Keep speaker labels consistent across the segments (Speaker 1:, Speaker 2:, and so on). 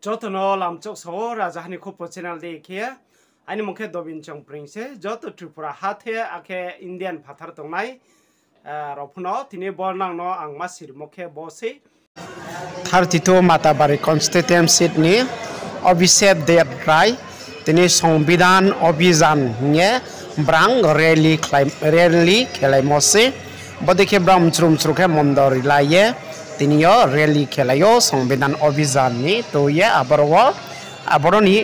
Speaker 1: Jotono lam chok so rajahani khopo channel dekhiya ani mukhe dobin chong pringse joto Tripura hathe ake Indian phathar tongnai rophuno tini bornang no ang masir mukhe bosi 32 Matabari constituency ni Abhishek Dev Rai tini সংবিধান অভিযান নিয়ে ব্রাং rally খেলাই মসে বদেখে ব্রাম চুরুম চুরুখে মন্দরি লাইয়ে তিনিও rally খেলাইও সংবিধান অভিযান নি তো ইয়ে আবরনি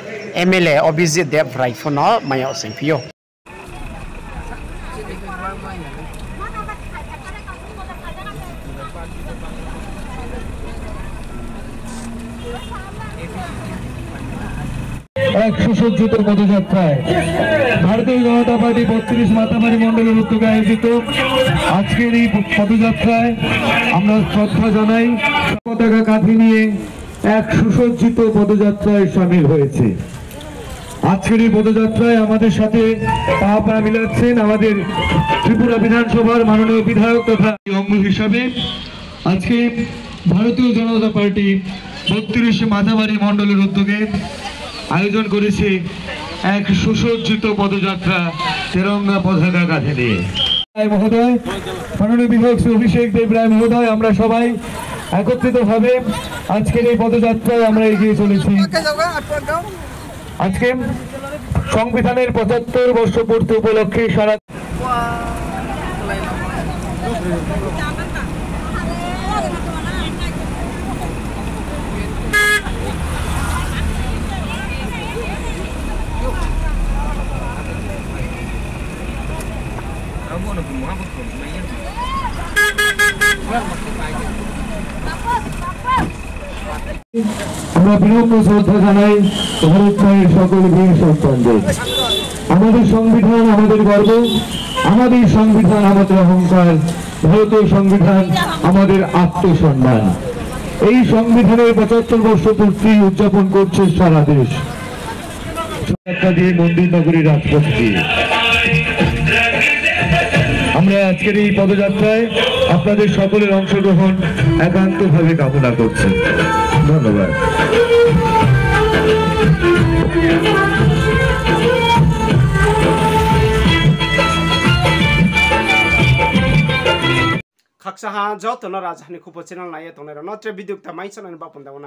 Speaker 1: এমএলএ অভিজিৎ দেব রাইফোন মায়াও সিপিও
Speaker 2: এক সুসজ্জিত পদযাত্রায় ভারতীয় জনতা পার্টি 32 মাতাবাড়ি মন্ডলের উদ্যোগে আয়োজিত আজকের এই পদযাত্রায় আমরা শ্রদ্ধা জানাই পতাকা কাঁধে নিয়ে এক সুসজ্জিত পদযাত্রায় সামিল হয়েছে। আজকের এই পদযাত্রায় আমাদের সাথে পা মিলাচ্ছেন আমাদের ত্রিপুরা বিধানসভার মাননীয় বিধায়ক তথা অঙ্গ হিসাবে আজকে ভারতীয় জনতা পার্টি 32 মাতাবাড়ি মন্ডলের উদ্যোগে আয়োজন করেছে এক সুসজ্জিত পদযাত্রা তেরঙ্গা পতাকা কাঁধে নিয়ে। মহোদয় মাননীয় বিধায়ক শ্রী অভিষেক দেব রায় মহোদয় আমরা সবাই একত্রিতভাবে আজকের এই পদযাত্রায় আমরা এগিয়ে চলেছি। আজকে সংবিধানের 75 বর্ষ পূর্তি উপলক্ষে সারা আমরা বিনম্র শ্রদ্ধা জানাই ভারত মায়ের সকল বীর সন্তানদের। আমাদের সংবিধান আমাদের গর্ব, আমাদের সংবিধান আমাদের অহংকার, ভারতীয় সংবিধান আমাদের আত্মসম্মান। এই সংবিধানের 75 বর্ষ পূর্তি উদযাপন করছে সারা দেশ দিয়ে মন্দির নগরী রাজপথ দিয়ে। আমরা আজকের এই পদযাত্রায় আপনাদের সকলের অংশগ্রহণ একান্তভাবে কামনা করছি। ধন্যবাদ।
Speaker 1: Kaksaha jotono rajahani khopo channel naiye tonero notre bidyukta maisana ni bapun dauna